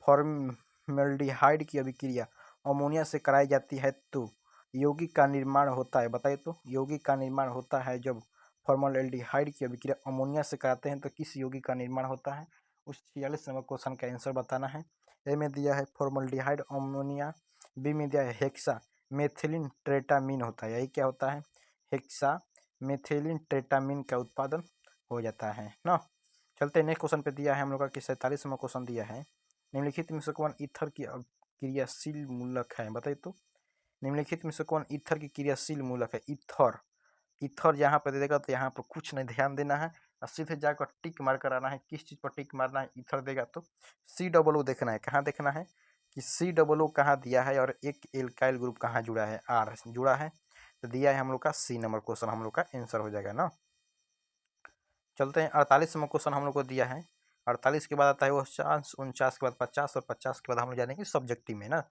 Speaker 1: फॉर्मल्डिहाइड की अभिक्रिया अमोनिया से कराई जाती है तो यौगिक का निर्माण होता है। बताइए तो यौगिक का निर्माण होता है जब फॉर्मल्डिहाइड की अभिक्रिया अमोनिया से कराते हैं तो किस यौगिक का निर्माण होता है, उस 46 नंबर क्वेश्चन का आंसर बताना है। ए में दिया है फॉर्मल्डिहाइड अमोनिया, बी में दिया है हेक्सा मेथिलीन ट्रेटामीन होता है, यही क्या होता है हेक्सा मेथिलीन ट्रेटामीन का उत्पादन हो जाता है ना। चलते हैं नेक्स्ट क्वेश्चन पे दिया है हम लोग का कि 47 में क्वेश्चन दिया है निम्नलिखित में से कौन ईथर की क्रियाशील मूलक है। बताइए तो निम्नलिखित में से कौन ईथर की क्रियाशील मूलक है। ईथर, ईथर यहाँ पे दे देगा तो यहाँ पर कुछ नहीं ध्यान देना है, सीधे जाकर टिक मार कर आना है। किस चीज़ पर टिक मारना है? इथर देगा तो COO देखना है। कहाँ देखना है कि COO कहाँ दिया है और एक एल्काइल ग्रुप कहाँ जुड़ा है? R जुड़ा है, तो दिया है हम लोग का C नंबर क्वेश्चन हम लोग का आंसर हो जाएगा ना। चलते हैं 48 नंबर क्वेश्चन हम लोग को दिया है। 48 के बाद आता है वो 49, 49 के बाद 50 और 50 के बाद हम लोग जानेंगे सब्जेक्टिव में ना।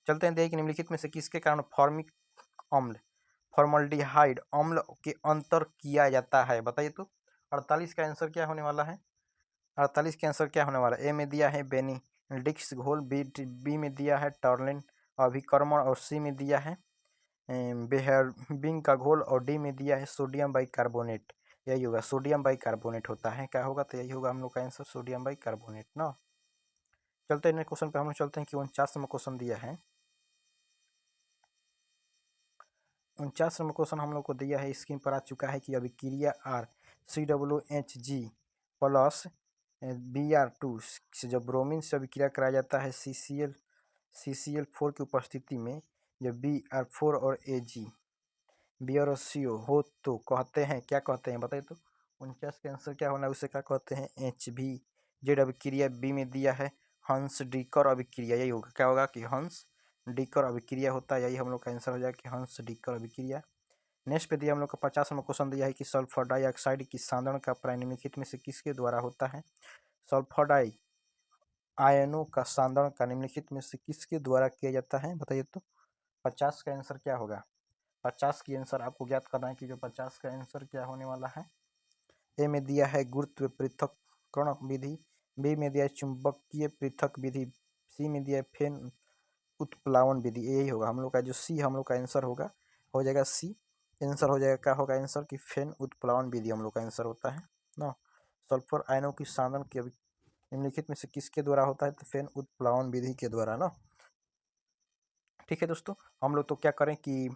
Speaker 1: चलते हैं, देखिए कि निम्नलिखित में से किसके कारण फॉर्मिक अम्ल फॉर्मल्डिहाइड अम्ल के अंतर किया जाता है? बताइए तो 48 का आंसर क्या होने वाला है? 48 का आंसर क्या होने वाला है? ए में दिया है बेनिडिक्स घोल, बी में दिया है टर्लिन अभिकर्मण और सी में दिया है बेहरबिंग का घोल और डी में दिया है सोडियम बाइकार्बोनेट। यही होगा, सोडियम बाइकार्बोनेट होता है। क्या होगा? तो यही होगा हम लोग का आंसर, सोडियम बाइकार्बोनेट ना। चलते हैं नेक्स्ट क्वेश्चन पे हम लोग चलते हैं कि 49 नंबर क्वेश्चन दिया है। 49 नंबर क्वेश्चन हम लोग को दिया है, स्क्रीन पर आ चुका है कि अभिक्रिया RCOOHG प्लस Br2 से जब ब्रोमीन से अभिक्रिया कराया जाता है CCl4 की उपस्थिति में, जब Br4 और Ag बी और CO हो तो कहते हैं, क्या कहते हैं? बताइए तो 49 का आंसर क्या होना है? उसे क्या कहते हैं? HBZ अभिक्रिया। बी में दिया है हंस डीकर अभिक्रिया। यही होगा, क्या होगा कि हंस डीकर अभिक्रिया होता है। यही हम लोग का आंसर हो जाएगा कि हंस डीकर अभिक्रिया। नेक्स्ट पे दिया हम लोग का 50 नंबर क्वेश्चन दिया है कि सल्फर डाइऑक्साइड की सांद्रण का प्रयोग निम्नलिखित में से किसके द्वारा होता है? सल्फर डाई आयनों का सांद्रण का निम्नलिखित में से किसके द्वारा किया जाता है? बताइए तो 50 का आंसर क्या होगा? 50 की आंसर आपको ज्ञात करना है कि जो 50 का आंसर क्या होने वाला है। ए में दिया है गुरुत्व पृथक्करण विधि, बी में दिया है चुंबकीय पृथक विधि, सी में दिया है फेन उत्प्लावन विधि। यही होगा हम लोग का जो सी हम लोग का आंसर होगा, हो जाएगा सी आंसर हो जाएगा। क्या होगा आंसर कि फेन उत्प्लावन विधि हम लोग का आंसर होता है ना। सल्फर आयनों की सांद्रण के निम्नलिखित में से किसके द्वारा होता है? तो फेन उत्प्लावन विधि के द्वारा ना। ठीक है दोस्तों, हम लोग तो क्या करें कि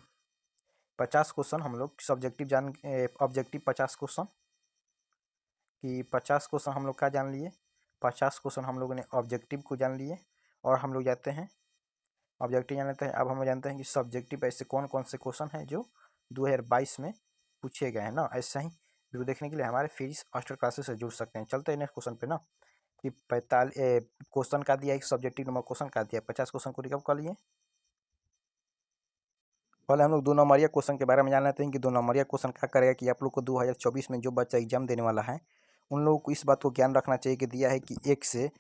Speaker 1: 50 क्वेश्चन हम लोग सब्जेक्टिव ऑब्जेक्टिव 50 क्वेश्चन कि 50 क्वेश्चन हम लोग क्या जान लिए? 50 क्वेश्चन हम लोगों ने ऑब्जेक्टिव को जान लिए। और हम लोग जाते हैं ऑब्जेक्टिव जान लेते हैं। अब हम जानते हैं कि सब्जेक्टिव ऐसे कौन कौन से क्वेश्चन हैं जो 2022 में पूछे गए हैं ना। ऐसा ही वीडियो देखने के लिए हमारे फिजिक्स मास्टर क्लासेस से जुड़ सकते हैं। चलते हैं नेक्स्ट क्वेश्चन पे ना कि 45 क्वेश्चन का दिया, एक सब्जेक्टिव नंबर क्वेश्चन का दिया। 50 क्वेश्चन को रिकप कर लिए। पहले हम लोग 2 नंबरिया क्वेश्चन के बारे में जान लेते हैं कि 2 नंबरिया क्वेश्चन क्या करेगा कि आप लोग को 2024 में जो बच्चा एग्जाम देने वाला है उन लोगों को इस बात को ज्ञान रखना चाहिए कि दिया है कि 1 से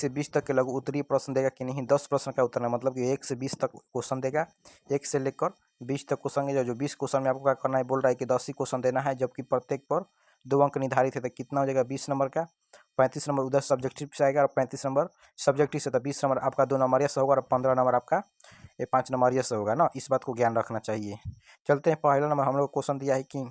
Speaker 1: 20 तक के लघु उत्तरीय प्रश्न देगा कि नहीं। 10 प्रश्न का उत्तर है, मतलब कि 1 से 20 तक क्वेश्चन देगा। 1 से लेकर 20 तक क्वेश्चन है। जो 20 क्वेश्चन में आपको क्या करना है, बोल रहा है कि 10 ही क्वेश्चन देना है, जबकि प्रत्येक पर 2 अंक निर्धारित है। तो कितना हो जाएगा 20 नंबर का? 35 नंबर उधर सब्जेक्टिव से आएगा और 35 नंबर सब्जेक्टिव से। तो 20 नंबर आपका 2 नंबरिया से होगा और 15 नंबर आपका ये 5 नंबरिया से होगा ना। इस बात को ज्ञान रखना चाहिए। चलते हैं, पहला नंबर हम लोग क्वेश्चन दिया है कि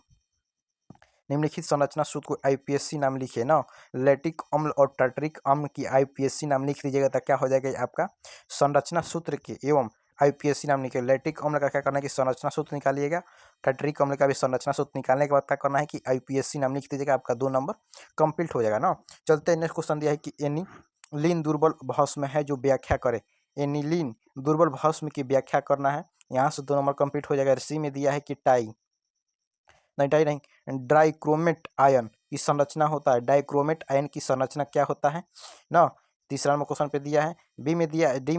Speaker 1: निम्नलिखित संरचना सूत्र को IPSC नाम लिखिए ना। लैक्टिक अम्ल और टार्टरिक अम्ल की IPSC नाम लिख दीजिएगा तो क्या हो जाएगा आपका संरचना सूत्र के एवं IPSC नाम लिखिए। लैक्टिक अम्ल का क्या करना है कि संरचना सूत्र निकालिएगा। टार्टरिक अम्ल का भी संरचना सूत्र निकालने के बाद क्या करना है कि IPSC नाम लिख दीजिएगा। आपका 2 नंबर कंप्लीट हो जाएगा ना। चलते हैं, नेक्स्ट क्वेश्चन दिया है कि एनिलीन दुर्बल भस्म है जो व्याख्या करे। एनिलीन दुर्बल भस्म की व्याख्या करना है। यहाँ से 2 नंबर कंप्लीट हो जाएगा। सी में दिया है कि डाइक्रोमेट आयन की संरचना होता है। डाइक्रोमेट आयन की संरचना क्या होता है ना। तीसरा नंबर क्वेश्चन पे दिया है। बी में दिया डी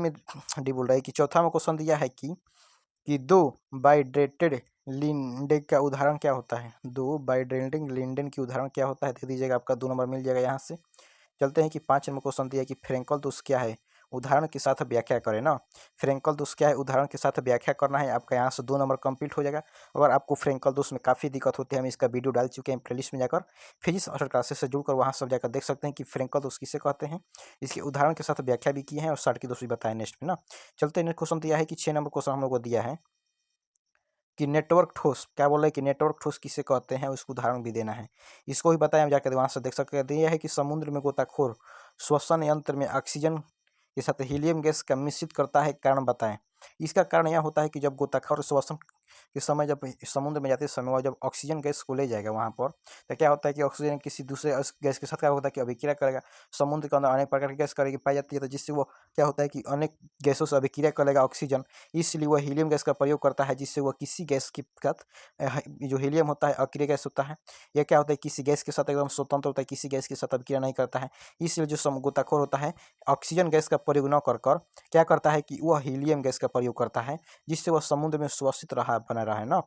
Speaker 1: बोल रहा है कि चौथा में क्वेश्चन दिया है कि 2 बाइड्रेटेड लिंडेन का उदाहरण क्या होता है। 2 बाइड्रेटेड लिंडेन की उदाहरण क्या होता है, दे दीजिएगा। आपका 2 नंबर मिल जाएगा यहाँ से। चलते हैं कि 5 नंबर क्वेश्चन दिया है कि फ्रेंकल दोष क्या है, उदाहरण के साथ व्याख्या करें ना। फ्रेंकल दोष क्या है, उदाहरण के साथ व्याख्या करना है। आपका यहाँ से 2 नंबर कंप्लीट हो जाएगा। अगर आपको फ्रेंकल दोष में काफ़ी दिक्कत होती है, हम इसका वीडियो डाल चुके हैं प्लेलिस्ट में, जाकर फिजिक्स मास्टर क्लासेस से जुड़कर वहाँ सब जाकर देख सकते हैं कि फ्रेंकल दोष किसे कहते हैं। इसके उदाहरण के साथ व्याख्या भी की है और शॉर्ट की दोष भी बताया नेक्स्ट में ना। चलते हैं, नेक्स्ट क्वेश्चन दिया है कि 6 नंबर क्वेश्चन हम लोग को दिया है कि नेटवर्क ठोस, क्या बोल रहे हैं कि नेटवर्क ठोस किसे कहते हैं, उसको उदाहरण भी देना है। इसको भी बताया, हम जाकर वहाँ से देख सकते हैं। दिया है कि समुद्र में गोताखोर श्वसन यंत्र में ऑक्सीजन के साथ हीलियम गैस का मिश्रित करता है, कारण बताएं। इसका कारण यह होता है कि जब गोताखोर श्वसन कि समय जब समुद्र में जाते समय वह जब ऑक्सीजन गैस को ले जाएगा वहाँ पर, तो क्या होता है कि ऑक्सीजन किसी दूसरे गैस के साथ क्या होता है कि अभिक्रिया करेगा। समुद्र के अंदर अनेक प्रकार की गैस करेगी पाई जाती है, तो जिससे वो क्या होता है कि अनेक गैसों से अभिक्रिया करेगा ऑक्सीजन, इसलिए वह हीलियम गैस का प्रयोग करता है, जिससे वह किसी गैस के साथ जो हीलियम होता है अक्रिय गैस होता है, यह क्या होता है किसी गैस के साथ एकदम स्वतंत्र होता है, किसी गैस के साथ अभिक्रिया नहीं करता है। इसलिए जो गोताखोर होता है ऑक्सीजन गैस का प्रयोग न कर कर क्या करता है कि वह हीलियम गैस का प्रयोग करता है, जिससे वह समुद्र में सुरक्षित रहा बना रहा है ना।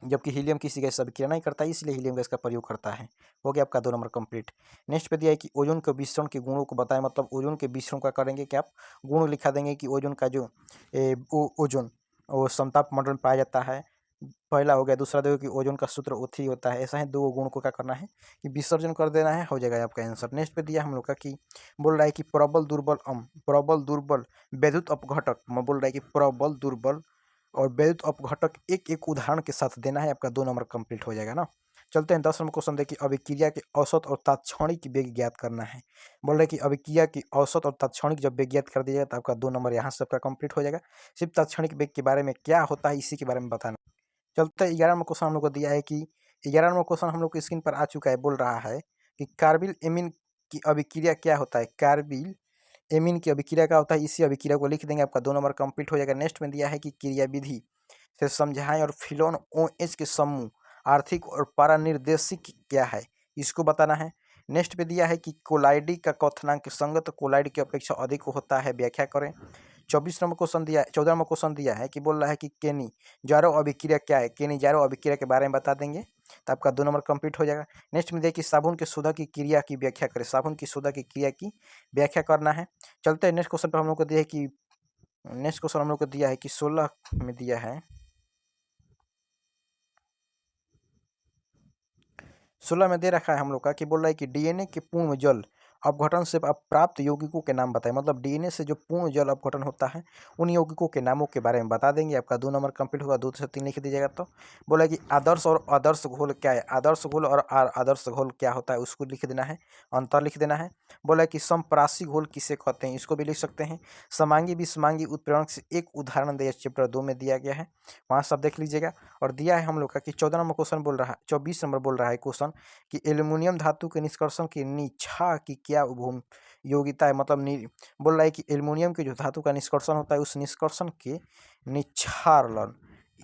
Speaker 1: जबकि हीलियम किसी गैस से अभिक्रिया नहीं करता है, इसलिए हीलियम गैस का प्रयोग करता है। हो गया आपका 2 नंबर कंप्लीट। नेक्स्ट पे दिया है कि ओजोन के विसरण के गुणों को बताएं, मतलब ओजोन के विसरण का करेंगे क्या आप, गुण लिखा देंगे कि ओजोन का जो ओजोन वो समताप मंडल में पाया जाता है, पहला हो गया। दूसरा देखो कि ओजोन का सूत्र O3 होता है। ऐसा है 2 गुण को क्या करना है कि विसर्जन कर देना है, हो जाएगा आपका आंसर। नेक्स्ट पे दिया हम लोग का कि बोल रहा है कि प्रबल दुर्बल वैद्युत अपघटक, बोल रहा है कि प्रबल दुर्बल और वैद्युत अपघटक एक एक उदाहरण के साथ देना है, आपका 2 नंबर कंप्लीट हो जाएगा ना। चलते हैं 10 नंबर क्वेश्चन देखिए, अभिक्रिया के औसत और तात्क्षणिक वेग ज्ञात करना है। बोल रहे कि अभिक्रिया की औसत और तात्क्षणिक जब वेग ज्ञात कर दिया जाए तो आपका 2 नंबर यहाँ से आपका कंप्लीट हो जाएगा। सिर्फ तात्क्षणिक वेग के बारे में क्या होता है इसी के बारे में बताना। चलते हैं 11 नंबर क्वेश्चन हम लोग को दिया है कि 11 नंबर क्वेश्चन हम लोग को स्क्रीन पर आ चुका है। बोल रहा है कि कार्बिल एमीन की अभिक्रिया क्या होता है, कार्बिल एमीन की अभिक्रिया क्या होता है, इसी अभिक्रिया को लिख देंगे, आपका 2 नंबर कंप्लीट हो जाएगा। नेक्स्ट में दिया है कि क्रिया विधि से समझाएं और फिलोन OH के समूह आर्थिक और पारानिर्देशिक क्या है, इसको बताना है। नेक्स्ट पे दिया है कि कोलाइडी का क्वथनांक संगत कोलाइड की अपेक्षा अधिक होता है, व्याख्या करें। 24 नंबर क्वेश्चन दिया है, 14 नंबर क्वेश्चन दिया है कि बोल रहा है कि केनी जारो अभिक्रिया क्या है, केनी जारो अभिक्रिया के बारे में बता देंगे, तो आपका 2 नंबर कंप्लीट हो जाएगा। नेक्स्ट में देखिए साबुन के सोडा की क्रिया की व्याख्या करें, साबुन की सोडा की क्रिया की व्याख्या करना है। चलते हैं नेक्स्ट क्वेश्चन पर हम लोग को दिया है कि नेक्स्ट क्वेश्चन हम लोग को दिया है कि 16 में दिया है, 16 में दे रखा है हम लोग का कि बोल रहा है कि डीएनए के पूर्ण जल अपघटन से आप प्राप्त यौगिकों के नाम बताएं, मतलब डीएनए से जो पूर्ण जल अपघटन होता है उन यौगिकों के नामों के बारे में बता देंगे, आपका 2 नंबर कंप्लीट होगा। 2 से 3 लिख दीजिएगा। तो बोला कि आदर्श और आदर्श घोल क्या है, आदर्श घोल और आदर्श घोल क्या होता है उसको लिख देना है, अंतर लिख देना है। बोला कि समप्रासी घोल किसे कहते हैं, इसको भी लिख सकते हैं। समांगी विषमांगी उत्प्रेरण से एक उदाहरण दिया, चैप्टर 2 में दिया गया है, वहाँ सब देख लीजिएगा। और दिया है हम लोग का कि 14 नंबर क्वेश्चन बोल रहा है, 24 नंबर बोल रहा है क्वेश्चन कि एल्युमिनियम धातु के निष्कर्षण की निष्ठा की क्या योग्यता है, मतलब बोल रहा है कि एल्युमिनियम के जो धातु का निष्कर्षण होता है उस निष्कर्षण के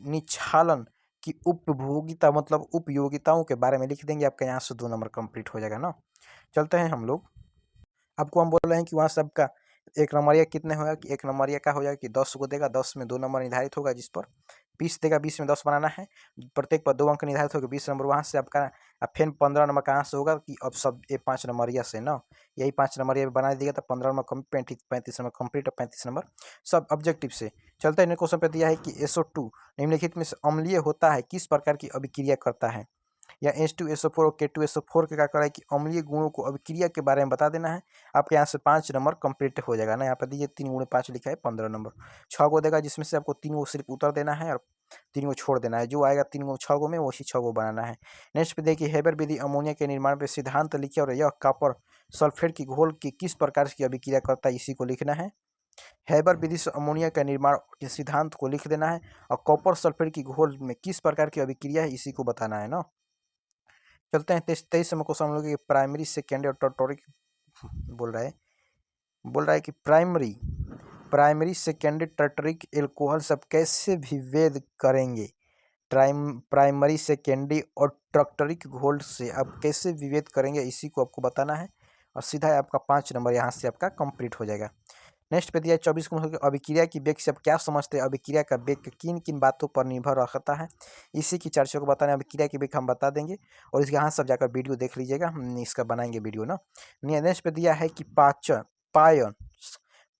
Speaker 1: निच्छालन की उपभोगिता मतलब उपयोगिताओं के बारे में लिख देंगे, आपका यहाँ से 2 नंबर कंप्लीट हो जाएगा ना। चलते हैं हम लोग, आपको हम बोल रहे हैं कि वहाँ सबका 1 नंबरिया कितने होगा कि 1 नंबरिया का हो जाएगा कि 10 को देगा, 10 में 2 नंबर निर्धारित होगा, जिस पर 20 देगा, 20 में 10 बनाना है, प्रत्येक पर 2 अंक निर्धारित होगा, 20 नंबर वहाँ से आपका। अब फिर 15 नंबर कहाँ से होगा कि अब सब ये 5 नंबरिया से ना, यही 5 नंबरिया बना दिएगा तो 15 नंबर कंप्लीट, 35 नंबर कंप्लीट और 35 नंबर सब ऑब्जेक्टिव से। चलते हैं क्वेश्चन पे दिया है कि SO2 निम्नलिखित में से अम्लीय होता है, किस प्रकार की अभिक्रिया करता है, या H2SO4 और K2SO4 के क्या करा है कि अम्लीय गुणों को अभिक्रिया के बारे में बता देना है, आपके यहाँ से 5 नंबर कंप्लीट हो जाएगा ना। यहाँ पर दीजिए 3 गुणे 5 लिखा है 15 नंबर, 6 को देगा जिसमें से आपको 3 को सिर्फ उत्तर देना है और 3 को छोड़ देना है, जो आएगा 3 को 6 में वही 6 को बनाना है। नेक्स्ट पे देखिए हेबर विधि अमोनिया के निर्माण पे सिद्धांत लिखिए और यह कॉपर सल्फेट की घोल की किस प्रकार की अभिक्रिया करता है, इसी को लिखना है। हैबर विधि से अमोनिया का निर्माण के सिद्धांत को लिख देना है और कॉपर सल्फेट की घोल में किस प्रकार की अभिक्रिया है इसी को बताना है ना। चलते हैं 23 नंबर क्वेश्चन हम लोग प्राइमरी सेकेंडरी और टर्टोरिक बोल रहा है कि प्राइमरी सेकेंडरी टर्टरिक एल्कोहल सब कैसे विभेद करेंगे, प्राइमरी सेकेंडरी और टर्टरिक घोल से आप कैसे विभेद करेंगे इसी को आपको बताना है और सीधा है आपका 5 नंबर यहाँ से आपका कंप्लीट हो जाएगा। नेक्स्ट पे दिया है 24 को अभिक्रिया की वेग से आप क्या समझते हैं, अभिक्रिया का वेग किन किन बातों पर निर्भर रखता है, इसी की चर्चा को बताना है। अभिक्रिया की वेग हम बता देंगे और इसके यहाँ सब जाकर वीडियो देख लीजिएगा, हम इसका बनाएंगे वीडियो ना। नेक्स्ट पे दिया है कि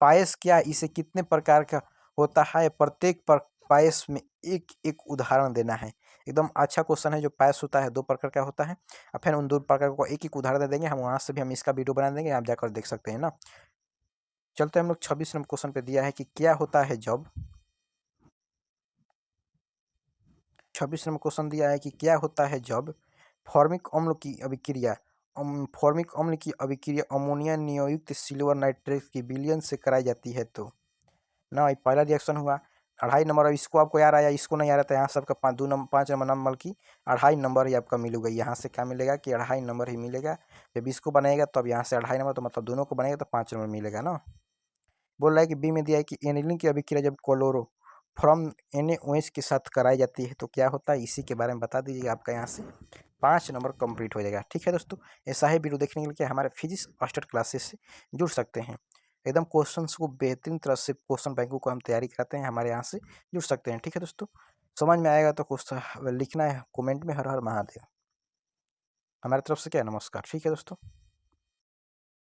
Speaker 1: पायस क्या है, इसे कितने प्रकार का होता है, प्रत्येक पायस में एक एक उदाहरण देना है। एकदम अच्छा क्वेश्चन है, जो पायस होता है 2 प्रकार का होता है, और फिर उन 2 प्रकार को एक एक उदाहरण दे देंगे, हम वहाँ से भी हम इसका वीडियो बना देंगे, आप जाकर देख सकते हैं ना। चलते हैं हम लोग 26 नंबर क्वेश्चन पे दिया है कि क्या होता है जब 26 नंबर क्वेश्चन दिया है कि क्या होता है जब फॉर्मिक अम्ल की अभिक्रिया फॉर्मिक अम्ल की अभिक्रिया अमोनिया नियुक्त सिल्वर नाइट्रेट की विलयन से कराई जाती है, तो ना पहला रिएक्शन हुआ 2.5 नंबर। अब इसको आपको आ रहा है या इसको नहीं आ रहा, तो यहाँ सबका 5 नंबर की 2.5 नंबर ही आपका मिलेगा। यहाँ से क्या मिलेगा कि 2.5 नंबर ही मिलेगा। जब इसको बनाएगा तो अब यहाँ से 2.5 नंबर, तो मतलब दोनों को बनाएगा तो 5 नंबर मिलेगा ना। बोल रहा है कि बी में दिया है कि एनिलीन की अभिक्रिया जब क्लोरोफॉर्म NaOH के साथ कराई जाती है तो क्या होता है, इसी के बारे में बता दीजिएगा। आपका यहाँ से 5 नंबर कंप्लीट हो जाएगा। ठीक है दोस्तों, ऐसा ही वीडियो देखने के लिए हमारे फिजिक्स मास्टर क्लासेस से जुड़ सकते हैं। एकदम क्वेश्चंस को बेहतरीन तरह से क्वेश्चन बैंकों को हम तैयारी कराते हैं, हमारे यहाँ से जुड़ सकते हैं। ठीक है दोस्तों, समझ में आएगा तो क्वेश्चन लिखना है कमेंट में। हर हर महादेव। हमारी तरफ से क्या नमस्कार। ठीक है दोस्तों।